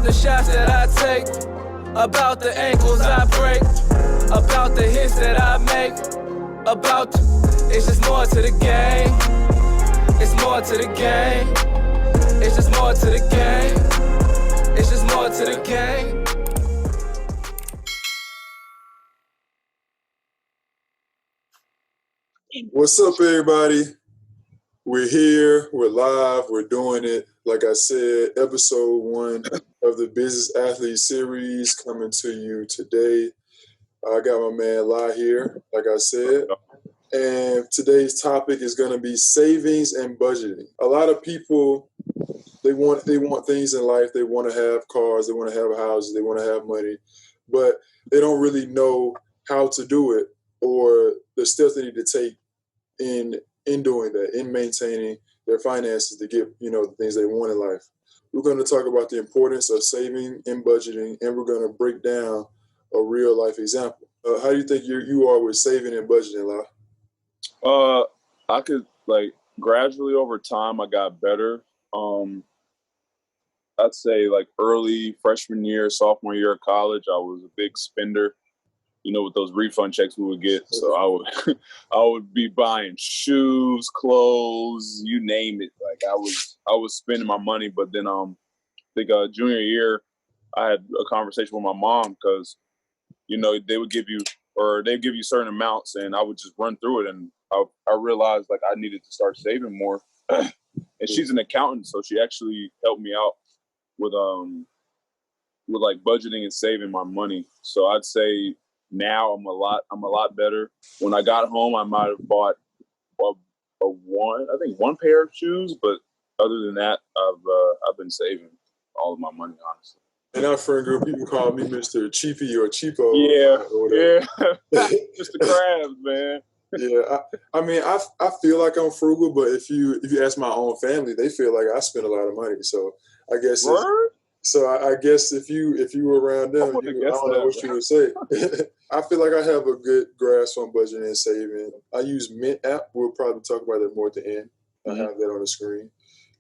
the shots that I take, about the ankles I break, about the hits that I make, it's just more to the game. It's more to the game. It's just more to the game. It's just more to the game. What's up, everybody? We're here, we're live, we're doing it. Like I said, episode 1 of the Business Athlete series coming to you today. I got my man Lai here, like I said. And today's topic is going to be savings and budgeting. A lot of people, they want things in life. They want to have cars, they want to have houses, they want to have money, but they don't really know how to do it or the steps they need to take in doing that, in maintaining their finances to get, the things they want in life. We're going to talk about the importance of saving and budgeting, and we're going to break down a real life example. How do you think you are with saving and budgeting, Lau? I could gradually over time I got better. I'd say early freshman year, sophomore year of college, I was a big spender. With those refund checks we would get. So I would be buying shoes, clothes, you name it. I was spending my money. But then I think junior year, I had a conversation with my mom because, they would give you certain amounts and I would just run through it. And I realized I needed to start saving more. And she's an accountant, so she actually helped me out with budgeting and saving my money. So I'd say now I'm a lot better. When I got home, I might have bought one pair of shoes, but other than that, I've been saving all of my money, honestly. In our friend group, people call me Mr. Cheapy or Cheapo. Yeah, Mr. Krabs, man. Yeah, I feel like I'm frugal, but if you ask my own family, they feel like I spend a lot of money. So I guess. I guess if you were around them, I don't know what you would say. I feel like I have a good grasp on budgeting and saving. I use Mint app. We'll probably talk about that more at the end. I have that on the screen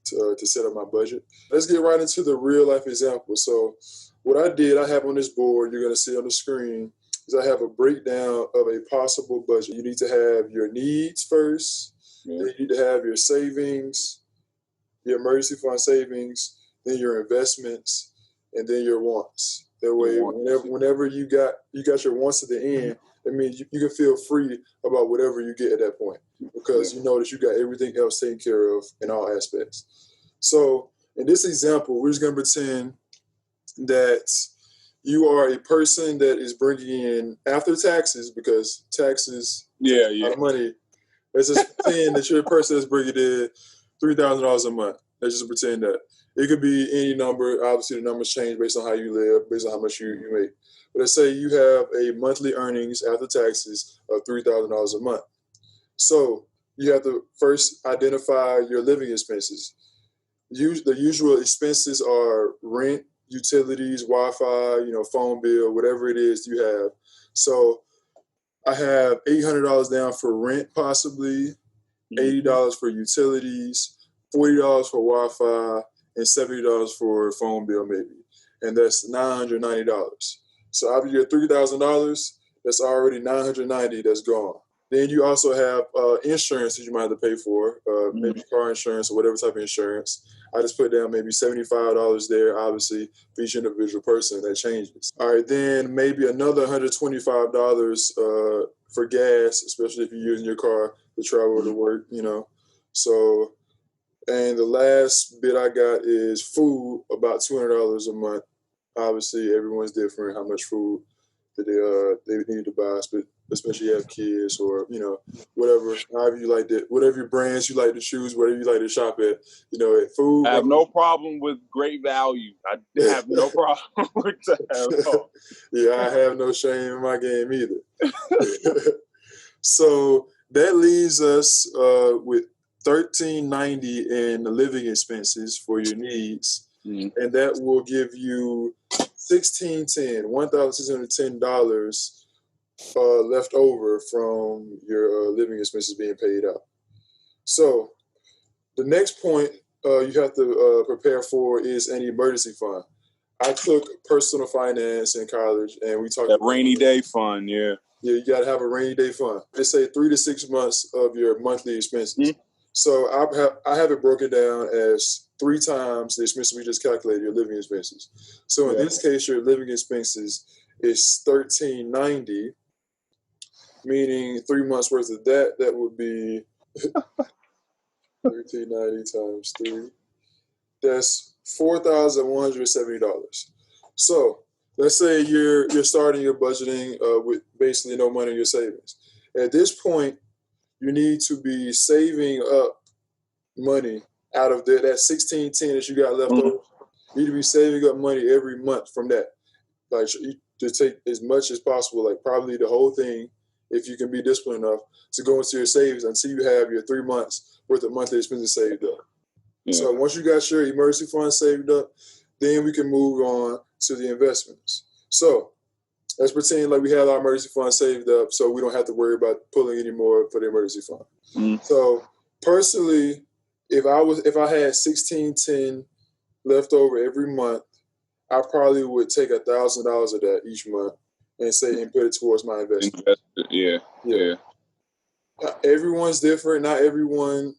to set up my budget. Let's get right into the real life example. So what I did, I have on this board, you're going to see on the screen, is I have a breakdown of a possible budget. You need to have your needs first. Then you need to have your savings, your emergency fund savings, then your investments, and then your wants. That way, whenever you got your wants at the end, that means you can feel free about whatever you get at that point because you know that you got everything else taken care of in all aspects. So in this example, we're just going to pretend that you are a person that is bringing in after taxes, because taxes a lot of money. Let's just pretend that you're a person that's bringing in $3,000 a month. Let's just pretend that. It could be any number. Obviously, the numbers change based on how you live, based on how much you make. But let's say you have a monthly earnings after taxes of $3,000 a month. So you have to first identify your living expenses. The usual expenses are rent, utilities, Wi-Fi, phone bill, whatever it is you have. So I have $800 down for rent, possibly, $80 for utilities, $40 for Wi-Fi, and $70 for a phone bill, maybe. And that's $990. So after your $3,000, that's already $990 that's gone. Then you also have insurance that you might have to pay for, maybe car insurance or whatever type of insurance. I just put down maybe $75 there, obviously, for each individual person. That changes. All right, then maybe another $125 for gas, especially if you're using your car to travel to work, So, and the last bit I got is food, about $200 a month. Obviously, everyone's different how much food that they need to buy, especially if you have kids or, whatever, however you like that, whatever brands you like to choose, whatever you like to shop at, food. I have no problem with great value. I have no problem with that. Yeah, I have no shame in my game either. So that leaves us with $1,390 in the living expenses for your needs, and that will give you $1,610 left over from your living expenses being paid out. So the next point you have to prepare for is an emergency fund. I took personal finance in college, and we talked that rainy day fund. Yeah, you got to have a rainy day fund. They say 3 to 6 months of your monthly expenses. Mm-hmm. So I have it broken down as 3 times the expenses we just calculated, your living expenses. So in this case, your living expenses is $1,390, meaning 3 months worth of that. That would be $1,390 times 3. That's $4,170. So let's say you're starting your budgeting with basically no money in your savings. At this point, you need to be saving up money out of that $1,610 that you got left over. You need to be saving up money every month from that. Like to take as much as possible, like probably the whole thing, if you can be disciplined enough to go into your savings until you have your 3 months worth of monthly expenses saved up. Yeah. So once you got your emergency fund saved up, then we can move on to the investments. So let's pretend like we have our emergency fund saved up so we don't have to worry about pulling any more for the emergency fund. So personally, if I had $1,610 left over every month, I probably would take $1,000 of that each month and put it towards my investment. Yeah. Everyone's different. Not everyone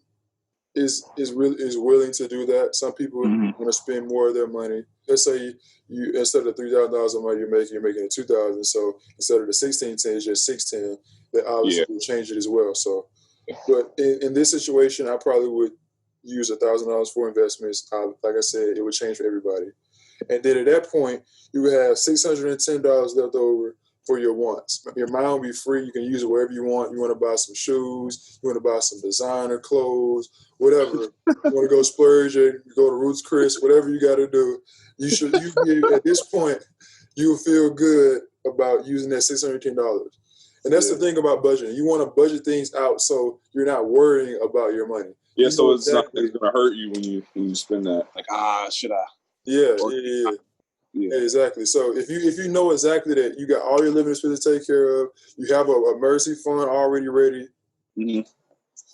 is willing to do that. Some people want to spend more of their money. Let's say you instead of $3,000 of money you're making it $2,000. So instead of the $1,610, it's just $610. That obviously will change it as well. So, but in this situation, I probably would use $1,000 for investments. Like I said, it would change for everybody. And then at that point, you would have $610 left over for your wants. Your mind will be free. You can use it wherever you want. You want to buy some shoes. You want to buy some designer clothes, whatever. You want to go splurge and go to Ruth's Chris, whatever you got to do. At this point, you will feel good about using that $610. And that's the thing about budgeting. You want to budget things out so you're not worrying about your money. Yeah, so it's not going to hurt you when you spend that. Like, should I? Yeah, exactly. So if you know exactly that you got all your living expenses to take care of, you have a emergency fund already ready, you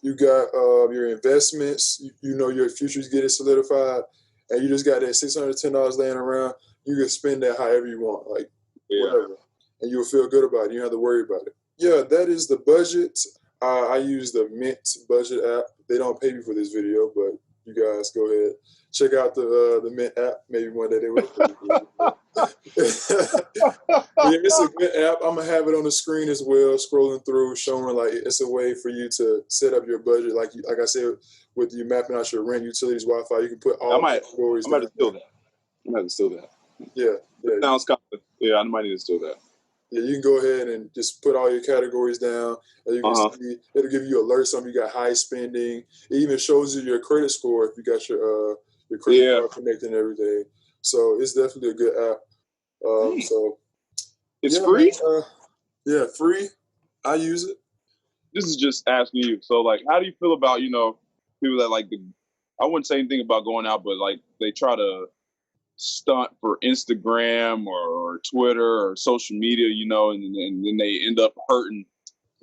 got your investments, you know your future's getting solidified, and you just got that $610 laying around, you can spend that however you want, like whatever, and you'll feel good about it. You don't have to worry about it. Yeah, that is the budget. I use the Mint budget app. They don't pay me for this video, but you guys go ahead. Check out the Mint app. Maybe one day they will. It's a good app. I'm going to have it on the screen as well, scrolling through, showing like it's a way for you to set up your budget. Like I said, with you mapping out your rent, utilities, Wi-Fi, you can put all categories. I might have to steal that. Yeah. Sounds kind of, I might need to steal that. Yeah, you can go ahead and just put all your categories down. And you can see, it'll give you alerts on you got high spending. It even shows you your credit score if you got your credit card connected and everything. So it's definitely a good app. So it's free? Free. I use it. This is just asking you. So like, how do you feel about, people that like I wouldn't say anything about going out, but like they try to stunt for Instagram or Twitter or social media, and then they end up hurting,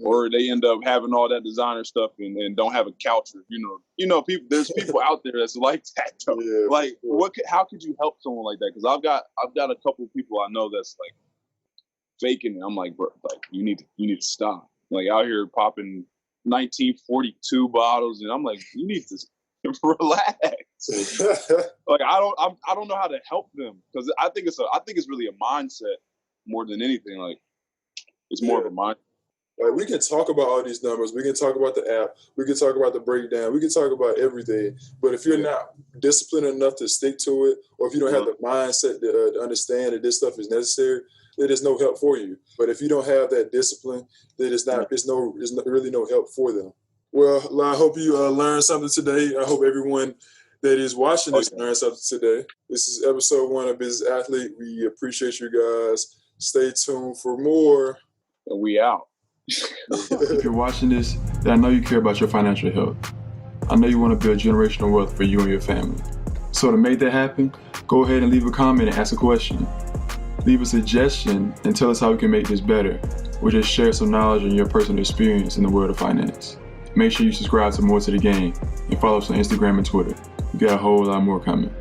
or they end up having all that designer stuff and don't have a couch. People. There's people out there that's like that. Though. Yeah, like, how could you help someone like that? Because I've got a couple of people I know that's like faking it. I'm like, bro, like you need to stop. Like out here popping 1942 bottles, and I'm like, you need to relax. Like I don't know how to help them, because I think it's really a mindset more than anything. Like it's more of a mind. Like we can talk about all these numbers, we can talk about the app, we can talk about the breakdown, we can talk about everything. But if you're not disciplined enough to stick to it, or if you don't have the mindset to understand that this stuff is necessary, then there's no help for you. But if you don't have that discipline, then there's really no help for them. Well, I hope you learned something today. I hope everyone that is watching this learned something today. This is episode 1 of Business Athlete. We appreciate you guys. Stay tuned for more. And we out. If you're watching this, then I know you care about your financial health. I know you want to build generational wealth for you and your family. So to make that happen, go ahead and leave a comment and ask a question. Leave a suggestion and tell us how we can make this better, or just share some knowledge and your personal experience in the world of finance. Make sure you subscribe to More to the Game and follow us on Instagram and Twitter. We got a whole lot more coming.